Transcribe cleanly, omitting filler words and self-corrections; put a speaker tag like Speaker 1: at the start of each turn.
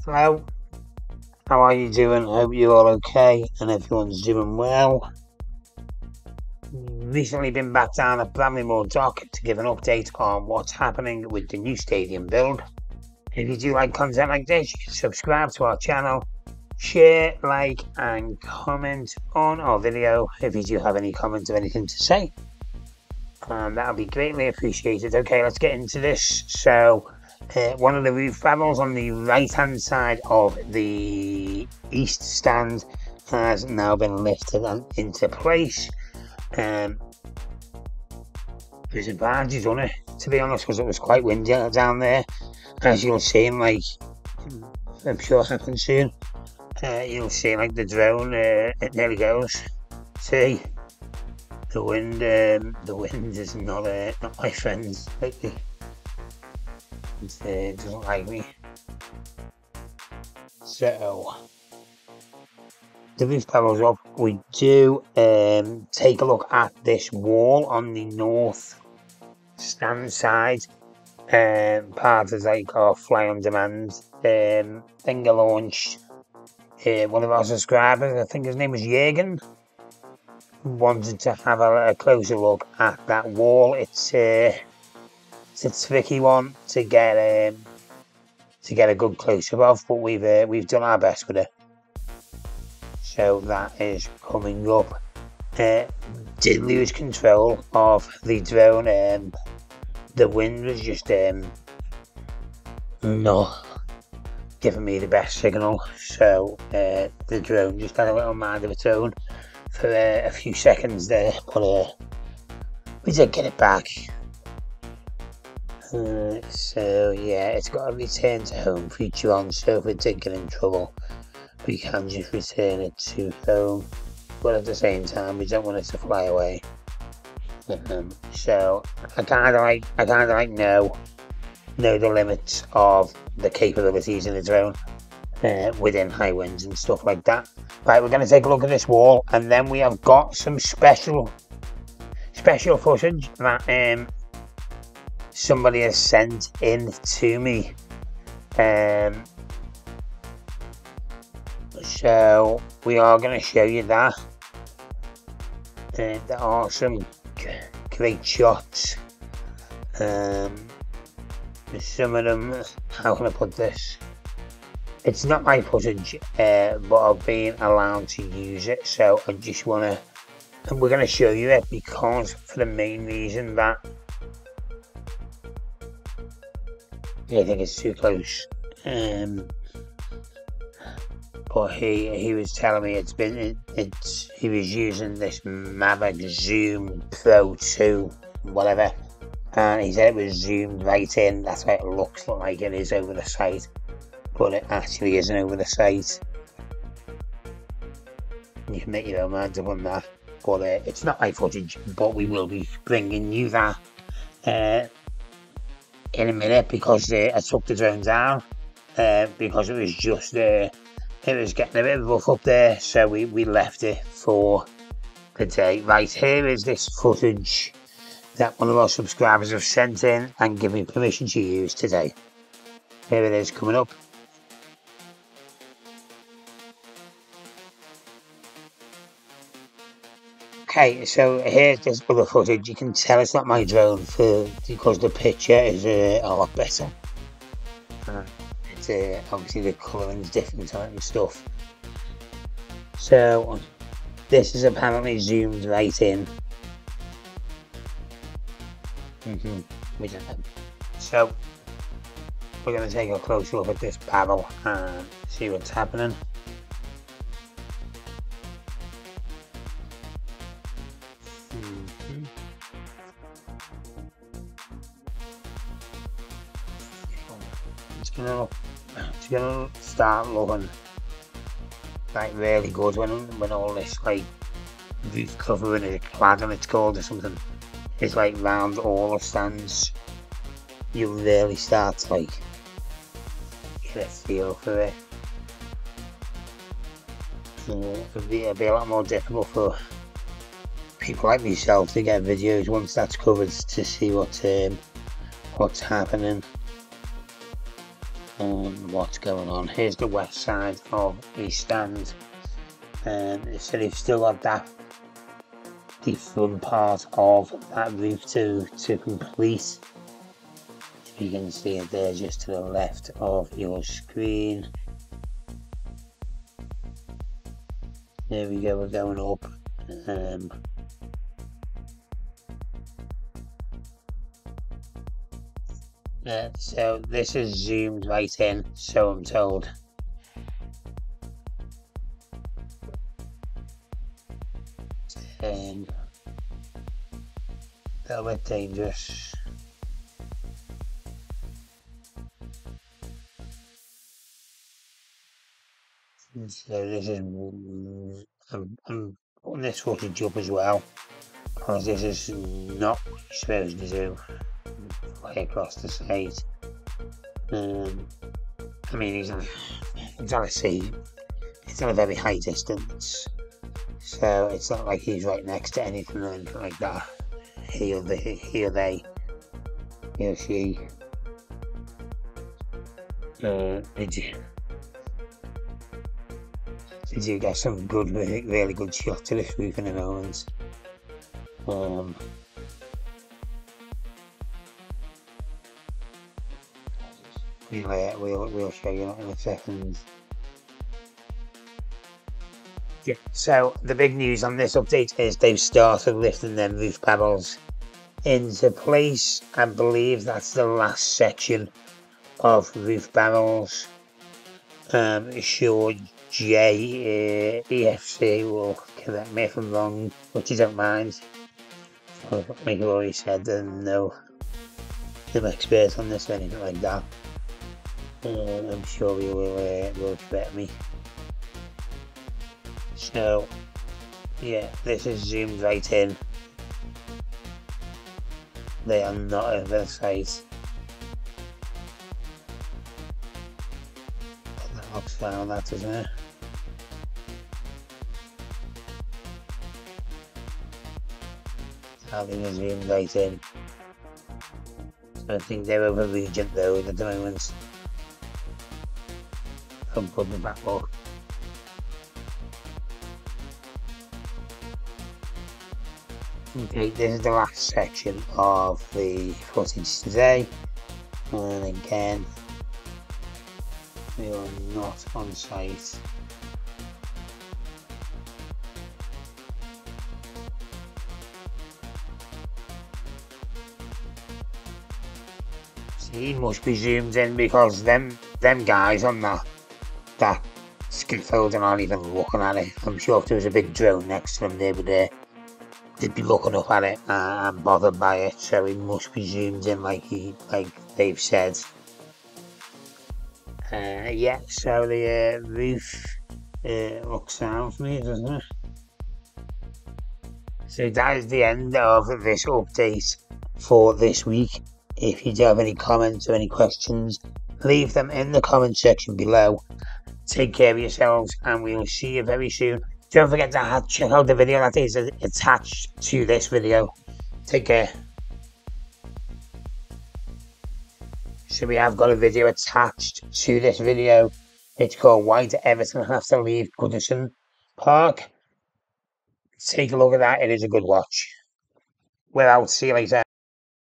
Speaker 1: Hello, how are you doing? Hope you're all okay and everyone's doing well. Recently been back down at Bramley-moore dock to give an update on what's happening with the new stadium build. If you do like content like this, you can subscribe to our channel, share, like and comment on our video if you do have any comments or anything to say. And that'll be greatly appreciated. Okay, let's get into this. So, one of the roof panels on the right hand side of the east stand has now been lifted and into place. There's advantages on it, to be honest, because it was quite windy down there, as you'll see in, like, I'm sure happens soon. You'll see, like, the drone, it nearly goes. See, the wind is not my friend lately. It doesn't like me. So, the roof panel's up. We do take a look at this wall on the north stand side. Part of like our fly on demand thing I launched. One of our subscribers, I think his name was Jürgen, wanted to have a closer look at that wall. It's a tricky one to get a good close-up of, but we've done our best with it. So that is coming up. Did lose control of the drone. The wind was just not giving me the best signal, so the drone just had a little mind of its own for a few seconds there, but we did get it back. So yeah, it's got a return to home feature on, so if it did get in trouble, we can just return it to home, but at the same time we don't want it to fly away. So I kind of like know the limits of the capabilities of the drone within high winds and stuff like that. Right, we're going to take a look at this wall, and then we have got some special footage that somebody has sent in to me. So we are going to show you that. There are some great shots. Some of them, how can I put this? It's not my footage, but I've been allowed to use it, so I just want to, and we're going to show you it because for the main reason that I think it's too close. But he was telling me he was using this Mavic Zoom Pro 2 whatever, and he said it was zoomed right in. That's why it looks like it is over the site, but it actually isn't over the site. You can make your own mind up on that, but it's not my footage, but we will be bringing you that in a minute, because I took the drone down because it was just it was getting a bit rough up there, so we left it for the day. Right, here is this footage that one of our subscribers have sent in and given me permission to use today. Here it is coming up. Okay, so here's this other footage. You can tell it's not my drone because the picture is a lot better. Obviously the colouring is different and stuff. So this is apparently zoomed right in. So we're going to take a close look at this barrel and see what's happening. It's gonna start looking like really good when all this like roof covering is cladding, it's called, or something, it's like round all the stands. You really start to like get a feel for it. It'll be a lot more difficult for people like myself to get videos once that's covered to see what's happening. what's going on. Here's the west side of the stand. So they've still got the front part of that roof to complete. If you can see it there, just to the left of your screen. There we go, we're going up. So this is zoomed right in, so I'm told. A little bit dangerous. So this is, I'm putting this footage up as well, because this is not what you're supposed to do right across the site. I mean, he's on a sea, it's on a very high distance, so it's not like he's right next to anything or anything like that. He or she, they do get some good, really good shots to this roof in a moment. We'll show you that in a second. Yeah, so the big news on this update is they've started lifting them roof panels into place. I believe that's the last section of roof panels. Sure, EFC will correct me if I'm wrong, which you don't mind. Like I've already said, no expert on this or anything like that. I'm sure he will correct me. So, yeah, this is zoomed right in. They are not over the site. That looks well, that doesn't it? Having a zoomed right in. So I think they're over Regent Road at the moment. I'll put me back up. Okay, this is the last section of the footage today, and again, we are not on site. So he must be zoomed in because them guys on that scaffolding aren't even looking at it. I'm sure if there was a big drone next to them, they'd be looking up at it and bothered by it, so he must be zoomed in like they've said. Yeah, so the roof looks sound for me, doesn't it? So that is the end of this update for this week. If you do have any comments or any questions, leave them in the comment section below. Take care of yourselves, and we will see you very soon. Don't forget to check out the video that is attached to this video. Take care. So we have got a video attached to this video. It's called Why Do Everton Have to Leave Goodison Park? Take a look at that. It is a good watch. We're out. See you later.